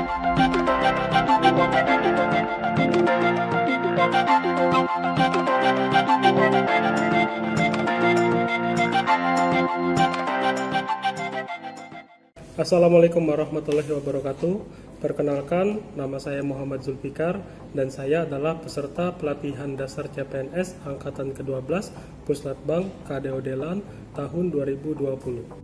Assalamualaikum warahmatullahi wabarakatuh. Perkenalkan, nama saya Muhammad Zulfikar dan saya adalah peserta pelatihan dasar CPNS angkatan ke-12 Puslatbang KDO Delan tahun 2020.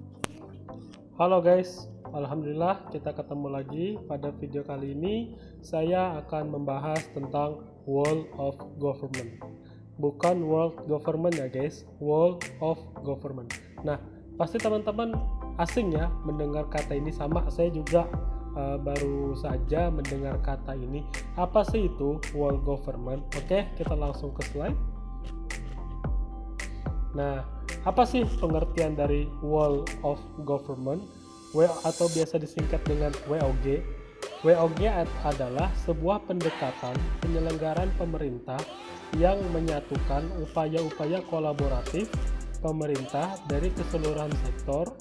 Halo guys, alhamdulillah kita ketemu lagi. Pada video kali ini saya akan membahas tentang World of Government. Bukan World Government ya guys, World of Government. Nah, pasti teman-teman asing ya mendengar kata ini, sama saya juga baru saja mendengar kata ini. Apa sih itu World Government? Oke, kita langsung ke slide. Nah, apa sih pengertian dari World of Government? Atau biasa disingkat dengan WOG. WOG adalah sebuah pendekatan penyelenggaraan pemerintah yang menyatukan upaya-upaya kolaboratif pemerintah dari keseluruhan sektor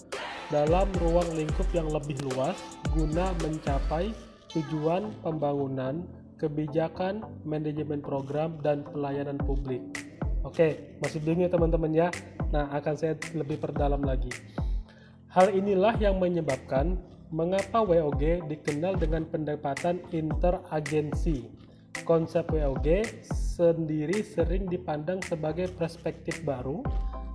dalam ruang lingkup yang lebih luas guna mencapai tujuan pembangunan, kebijakan, manajemen program, dan pelayanan publik. Oke, masih bingung ya teman-teman ya? Nah, akan saya lebih perdalam lagi. Hal inilah yang menyebabkan mengapa WOG dikenal dengan pendekatan interagensi. Konsep WOG sendiri sering dipandang sebagai perspektif baru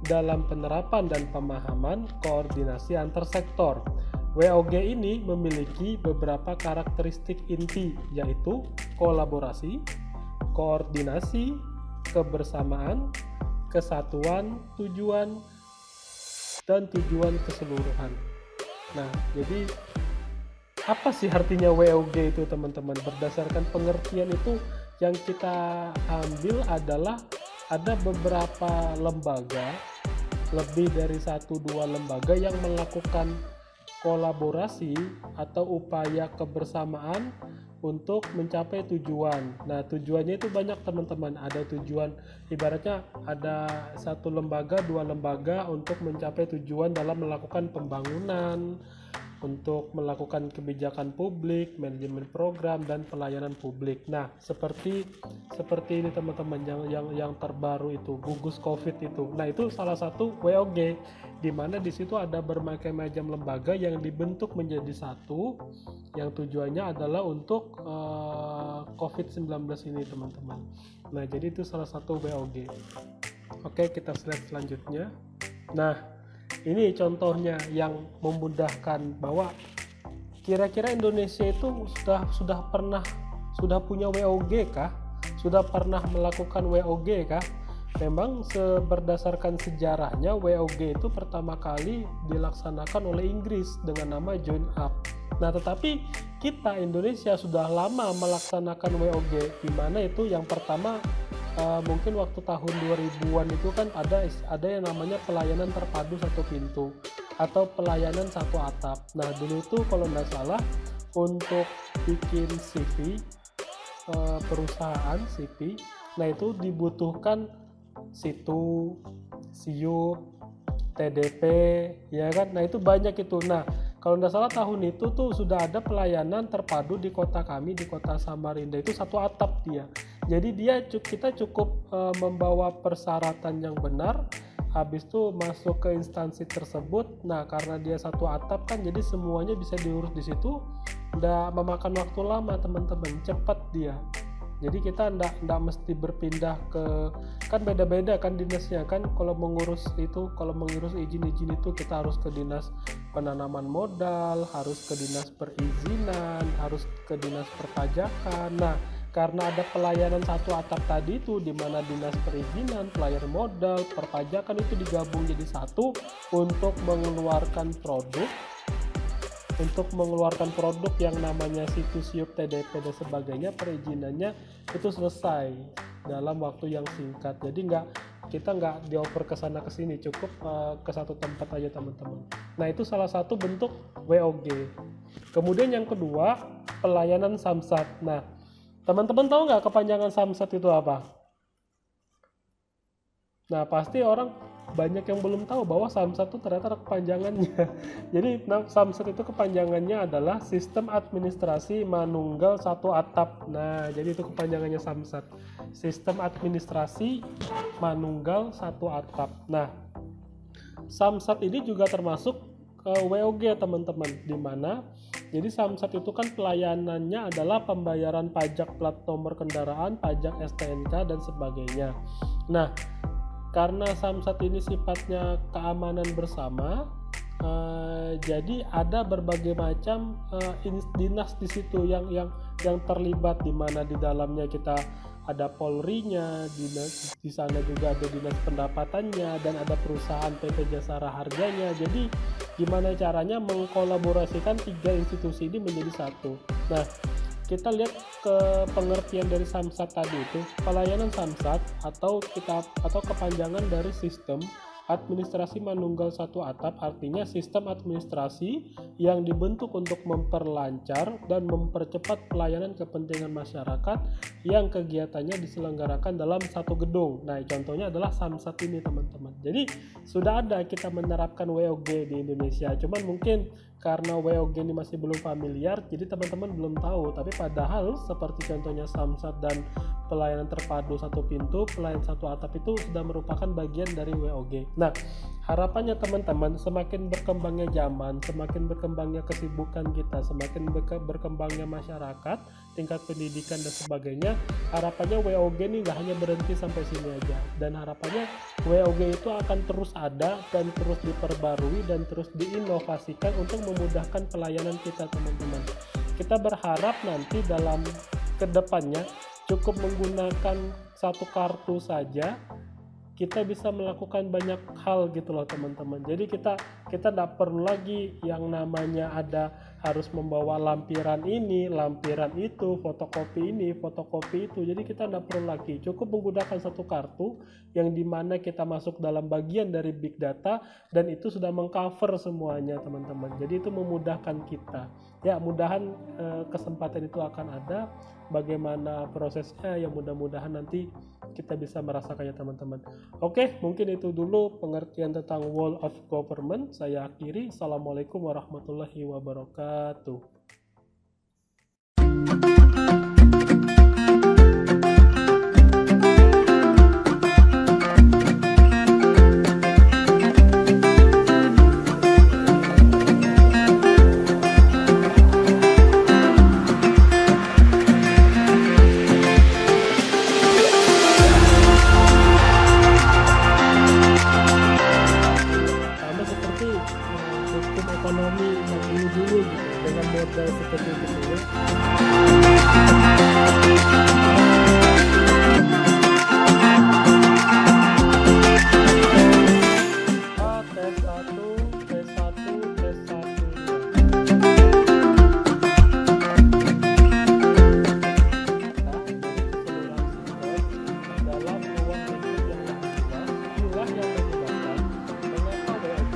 dalam penerapan dan pemahaman koordinasi antar sektor. WOG ini memiliki beberapa karakteristik inti, yaitu kolaborasi, koordinasi, kebersamaan, kesatuan tujuan, dan tujuan keseluruhan. Nah, jadi apa sih artinya WOG itu teman-teman? Berdasarkan pengertian itu yang kita ambil adalah ada beberapa lembaga, lebih dari 1-2 lembaga yang melakukan kolaborasi atau upaya kebersamaan untuk mencapai tujuan. Nah, tujuannya itu banyak teman-teman. Ada tujuan, ibaratnya ada 1 lembaga, 2 lembaga untuk mencapai tujuan dalam melakukan pembangunan, untuk melakukan kebijakan publik, manajemen program, dan pelayanan publik. Nah, seperti ini teman-teman yang terbaru itu, gugus COVID itu. Nah, itu salah satu WOG, di mana di situ ada berbagai macam lembaga yang dibentuk menjadi satu, yang tujuannya adalah untuk COVID-19 ini teman-teman. Nah, jadi itu salah satu WOG. Oke, kita slide selanjutnya. Nah, ini contohnya yang memudahkan bahwa kira-kira Indonesia itu sudah punya WOG kah? Sudah pernah melakukan WOG kah? Memang berdasarkan sejarahnya WOG itu pertama kali dilaksanakan oleh Inggris dengan nama Joint Up. Nah, tetapi kita Indonesia sudah lama melaksanakan WOG, di mana itu yang pertama mungkin waktu tahun 2000-an itu kan ada yang namanya pelayanan terpadu satu pintu atau pelayanan satu atap. Nah, dulu itu kalau nggak salah untuk bikin CV perusahaan CV, nah itu dibutuhkan situ, SIUP, TDP, ya kan? Nah, itu banyak itu. Nah, kalau nggak salah tahun itu tuh sudah ada pelayanan terpadu di kota kami, di kota Samarinda, itu satu atap dia. Jadi kita cukup membawa persyaratan yang benar, habis itu masuk ke instansi tersebut. Nah, karena dia satu atap kan, jadi semuanya bisa diurus di situ, nggak memakan waktu lama teman-teman, cepat dia. Jadi kita nggak mesti berpindah ke, kan beda-beda kan dinasnya kan, kalau mengurus izin-izin itu kita harus ke dinas penanaman modal, harus ke dinas perizinan, harus ke dinas perpajakan. Nah, karena ada pelayanan satu atap tadi itu, di mana dinas perizinan, pelayanan modal, perpajakan itu digabung jadi satu untuk mengeluarkan produk yang namanya situs SIUP, TDP, dan sebagainya, perizinannya itu selesai dalam waktu yang singkat. Jadi kita nggak dioper ke sana ke sini, cukup ke satu tempat aja teman-teman. Nah, itu salah satu bentuk WOG. Kemudian yang kedua, pelayanan samsat. Nah, teman-teman tahu nggak kepanjangan samsat itu apa? Nah, pasti orang banyak yang belum tahu bahwa Samsat itu ternyata ada kepanjangannya. Jadi Samsat itu kepanjangannya adalah Sistem Administrasi Manunggal Satu Atap. Nah, jadi itu kepanjangannya Samsat. Sistem Administrasi Manunggal Satu Atap. Nah, Samsat ini juga termasuk WOG ya teman-teman, di mana jadi Samsat itu kan pelayanannya adalah pembayaran pajak plat nomor kendaraan, pajak STNK dan sebagainya. Nah, karena Samsat ini sifatnya keamanan bersama, jadi ada berbagai macam dinas di situ yang terlibat, di mana di dalamnya kita ada Polri-nya, di sana juga ada dinas pendapatannya, dan ada perusahaan PT Jasara Harjanya. Jadi gimana caranya mengkolaborasikan 3 institusi ini menjadi satu. Nah, kita lihat ke pengertian dari Samsat tadi itu, pelayanan Samsat atau kepanjangan dari Sistem Administrasi Manunggal Satu Atap, artinya sistem administrasi yang dibentuk untuk memperlancar dan mempercepat pelayanan kepentingan masyarakat yang kegiatannya diselenggarakan dalam satu gedung. Nah, contohnya adalah Samsat ini teman-teman. Jadi sudah ada kita menerapkan WOG di Indonesia, cuman mungkin karena WOG ini masih belum familiar, jadi teman-teman belum tahu. Tapi padahal seperti contohnya Samsat dan pelayanan terpadu satu pintu, pelayanan satu atap itu sudah merupakan bagian dari WOG. Nah, harapannya teman-teman, semakin berkembangnya zaman, semakin berkembangnya kesibukan kita, semakin berkembangnya masyarakat, tingkat pendidikan dan sebagainya, harapannya WOG ini nggak hanya berhenti sampai sini aja. Dan harapannya WOG itu akan terus ada dan terus diperbarui dan terus diinovasikan untuk memudahkan pelayanan kita teman-teman. Kita berharap nanti dalam kedepannya cukup menggunakan satu kartu saja kita bisa melakukan banyak hal gitu loh teman-teman. Jadi kita tidak perlu lagi yang namanya ada harus membawa lampiran ini, lampiran itu, fotokopi ini, fotokopi itu. Jadi kita tidak perlu lagi, cukup menggunakan satu kartu yang dimana kita masuk dalam bagian dari big data dan itu sudah mengcover semuanya teman-teman. Jadi itu memudahkan kita. Ya, mudahan kesempatan itu akan ada. Bagaimana prosesnya, ya mudah-mudahan nanti kita bisa merasakannya teman-teman. Oke, mungkin itu dulu pengertian tentang Wall of Government. Saya akhiri. Assalamualaikum warahmatullahi wabarakatuh. Ekonomi yang ini dulu gitu, dengan modal seperti itu ya. Tes 1, tes 1, tes 1. Dalam ruang lingkup yang luas, inilah yang menyebabkan mengapa WOG